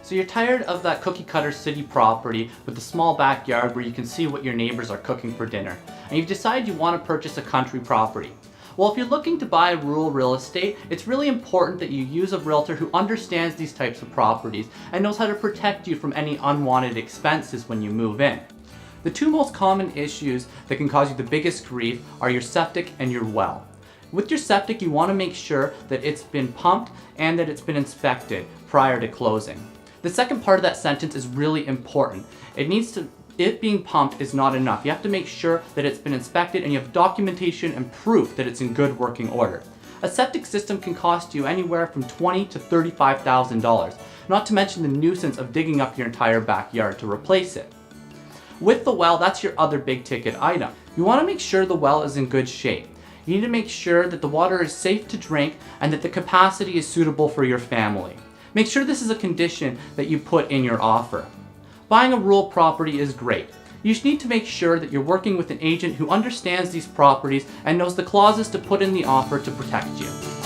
So you're tired of that cookie cutter city property with a small backyard where you can see what your neighbors are cooking for dinner, and you've decided you want to purchase a country property. Well, if you're looking to buy rural real estate, it's really important that you use a realtor who understands these types of properties and knows how to protect you from any unwanted expenses when you move in. The two most common issues that can cause you the biggest grief are your septic and your well. With your septic, you want to make sure that it's been pumped and that it's been inspected prior to closing. The second part of that sentence is really important. It being pumped is not enough. You have to make sure that it's been inspected and you have documentation and proof that it's in good working order. A septic system can cost you anywhere from $20,000 to $35,000, not to mention the nuisance of digging up your entire backyard to replace it. With the well, that's your other big ticket item. You want to make sure the well is in good shape. You need to make sure that the water is safe to drink and that the capacity is suitable for your family. Make sure this is a condition that you put in your offer. Buying a rural property is great. You just need to make sure that you're working with an agent who understands these properties and knows the clauses to put in the offer to protect you.